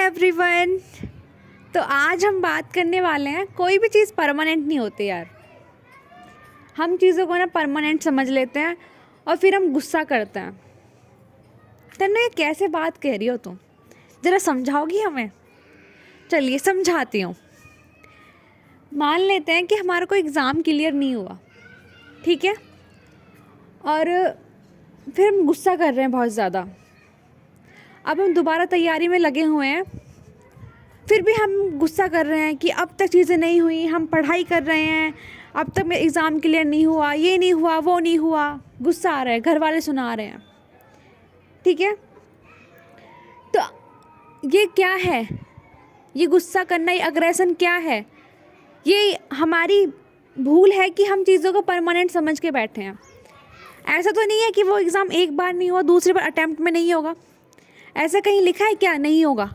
Everyone. तो आज हम बात करने वाले हैं, कोई भी चीज़ परमानेंट नहीं होती यार। हम चीज़ों को ना परमानेंट समझ लेते हैं और फिर हम गुस्सा करते हैं। तन्नू ये कैसे बात कह रही हो तुम, ज़रा समझाओगी हमें? चलिए समझाती हूँ। मान लेते हैं कि हमारा कोई एग्ज़ाम क्लियर नहीं हुआ, ठीक है, और फिर हम गुस्सा कर रहे हैं बहुत ज़्यादा। अब हम दोबारा तैयारी में लगे हुए हैं, फिर भी हम गुस्सा कर रहे हैं कि अब तक चीज़ें नहीं हुई, हम पढ़ाई कर रहे हैं, अब तक मेरा एग्ज़ाम क्लियर नहीं हुआ, ये नहीं हुआ, वो नहीं हुआ। गुस्सा आ रहा है, घर वाले सुना रहे हैं, ठीक है। तो ये क्या है? ये गुस्सा करना, ये अग्रेशन क्या है? ये हमारी भूल है कि हम चीज़ों को परमानेंट समझ के बैठे हैं। ऐसा तो नहीं है कि वो एग्ज़ाम एक बार नहीं हुआ, दूसरी बार अटैम्प्ट में नहीं होगा। ऐसा कहीं लिखा है क्या? नहीं होगा।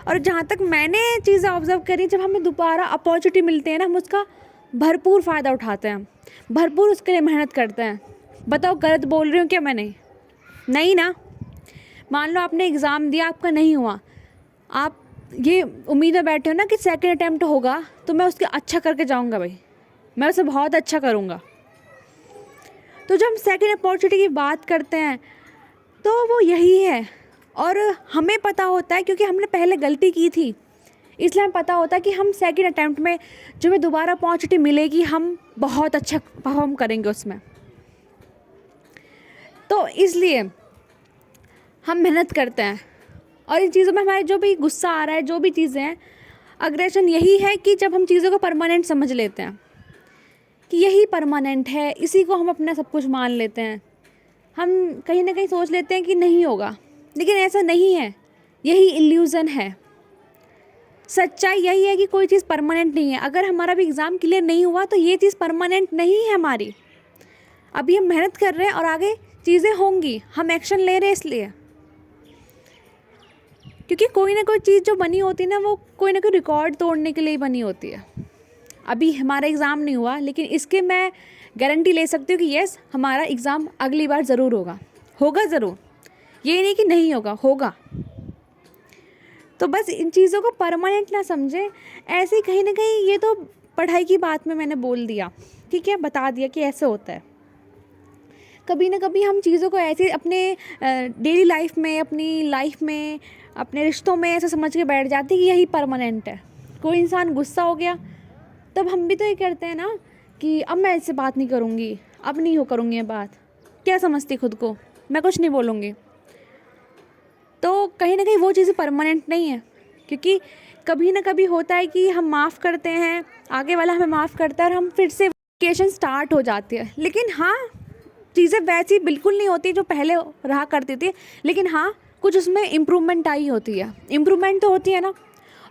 और जहाँ तक मैंने चीज़ें ऑब्ज़र्व करी, जब हमें दोबारा अपॉर्चुनिटी मिलते हैं ना, हम उसका भरपूर फ़ायदा उठाते हैं, भरपूर उसके लिए मेहनत करते हैं। बताओ गलत बोल रही हूँ क्या मैंने? नहीं ना। मान लो आपने एग्ज़ाम दिया, आपका नहीं हुआ, आप ये उम्मीद में बैठे हो ना कि सेकंड अटैम्प्ट होगा तो मैं उसके अच्छा करके जाऊँगा, भाई मैं उसे बहुत अच्छा करूँगा। तो जब हम सेकंड अपॉर्चुनिटी की बात करते हैं तो वो यही है। और हमें पता होता है, क्योंकि हमने पहले गलती की थी, इसलिए हमें पता होता है कि हम सेकंड अटैम्प्ट में जो हमें दोबारा अपॉर्चुनिटी मिलेगी, हम बहुत अच्छा परफॉर्म करेंगे उसमें। तो इसलिए हम मेहनत करते हैं। और इन चीज़ों में हमारे जो भी गुस्सा आ रहा है, जो भी चीज़ें हैं, अग्रेशन यही है कि जब हम चीज़ों को परमानेंट समझ लेते हैं कि यही परमानेंट है, इसी को हम अपना सब कुछ मान लेते हैं। हम कहीं ना कहीं सोच लेते हैं कि नहीं होगा, लेकिन ऐसा नहीं है। यही इल्यूज़न है। सच्चाई यही है कि कोई चीज़ परमानेंट नहीं है। अगर हमारा भी एग्ज़ाम क्लियर नहीं हुआ तो ये चीज़ परमानेंट नहीं है हमारी। अभी हम मेहनत कर रहे हैं और आगे चीज़ें होंगी, हम एक्शन ले रहे हैं इसलिए। क्योंकि कोई ना कोई चीज़ जो बनी होती है ना, वो कोई ना कोई रिकॉर्ड तोड़ने के लिए बनी होती है। अभी हमारा एग्ज़ाम नहीं हुआ, लेकिन इसके मैं गारंटी ले सकती हूँ कि यस, हमारा एग्ज़ाम अगली बार ज़रूर होगा, होगा ज़रूर। ये नहीं कि नहीं होगा, होगा। तो बस इन चीज़ों को परमानेंट ना समझें। ऐसे ही कहीं ना कहीं, ये तो पढ़ाई की बात में मैंने बोल दिया, ठीक है, बता दिया कि ऐसे होता है। कभी ना कभी हम चीज़ों को ऐसे अपने डेली लाइफ में, अपनी लाइफ में, अपने रिश्तों में ऐसा समझ के बैठ जाते हैं कि यही परमानेंट है। कोई इंसान गुस्सा हो गया, तब हम भी तो ये करते हैं ना कि अब मैं इससे बात नहीं करूँगी, अब नहीं हो करूँगी ये बात। क्या समझती खुद को, मैं कुछ नहीं बोलूँगी। तो कहीं ना कहीं वो चीज़ें परमानेंट नहीं है, क्योंकि कभी ना कभी होता है कि हम माफ़ करते हैं, आगे वाला हमें माफ़ करता है और हम फिर से वेकेशन स्टार्ट हो जाती है। लेकिन हाँ, चीज़ें वैसी बिल्कुल नहीं होती जो पहले रहा करती थी, लेकिन हाँ, कुछ उसमें इम्प्रूवमेंट आई होती है। इम्प्रूवमेंट तो होती है ना।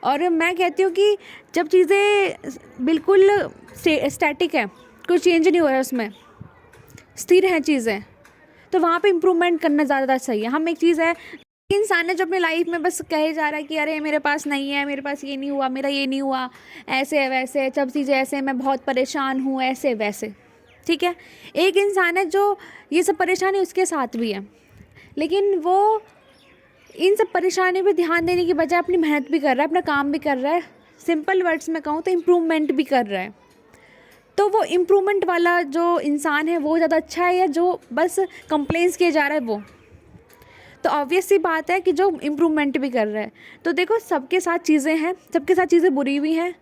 और मैं कहती हूँ कि जब चीज़ें बिल्कुल स्टैटिक है, कुछ चेंज नहीं हो रहा है उसमें, स्थिर हैं चीज़ें, तो वहाँ पे इम्प्रूवमेंट करना ज़्यादा सही है। हम एक चीज़ है, इंसान है जो अपनी लाइफ में बस कहे जा रहा है कि अरे मेरे पास नहीं है, मेरे पास ये नहीं हुआ, मेरा ये नहीं हुआ, ऐसे है वैसे है, सब चीज़ें ऐसे, मैं बहुत परेशान हूँ, ऐसे वैसे, ठीक है। एक इंसान है जो ये सब परेशानी उसके साथ भी है, लेकिन वो इन सब परेशानियों पे ध्यान देने की बजाय अपनी मेहनत भी कर रहा है, अपना काम भी कर रहा है। सिंपल वर्ड्स में कहूँ तो इम्प्रूवमेंट भी कर रहा है। तो वो इम्प्रूवमेंट वाला जो इंसान है वो ज़्यादा अच्छा है, या जो बस कंप्लेंट्स किए जा रहा है वो? तो ऑब्वियस सी बात है कि जो इम्प्रूवमेंट भी कर रहा है। तो देखो, सबके साथ चीज़ें हैं, सबके साथ चीज़ें बुरी भी हैं,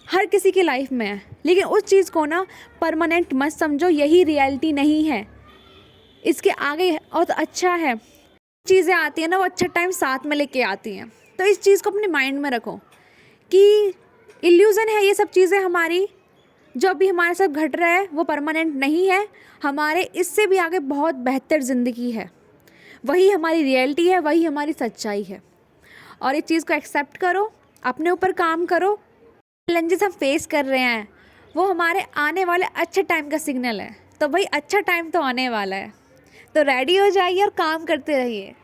हर किसी की लाइफ में है। लेकिन उस चीज़ को ना परमानेंट मत समझो, यही रियलिटी नहीं है, इसके आगे और अच्छा है। चीज़ें आती हैं ना, वो अच्छा टाइम साथ में लेके आती हैं। तो इस चीज़ को अपने माइंड में रखो कि इल्यूज़न है ये सब चीज़ें हमारी, जो अभी हमारे साथ घट रहा है वो परमानेंट नहीं है। हमारे इससे भी आगे बहुत बेहतर ज़िंदगी है, वही हमारी रियलिटी है, वही हमारी सच्चाई है। और इस चीज़ को एक्सेप्ट करो, अपने ऊपर काम करो। चैलेंजेस हम फेस कर रहे हैं, वो हमारे आने वाले अच्छे टाइम का सिग्नल है। तो भाई, अच्छा टाइम तो आने वाला है, तो रेडी हो जाइए और काम करते रहिए।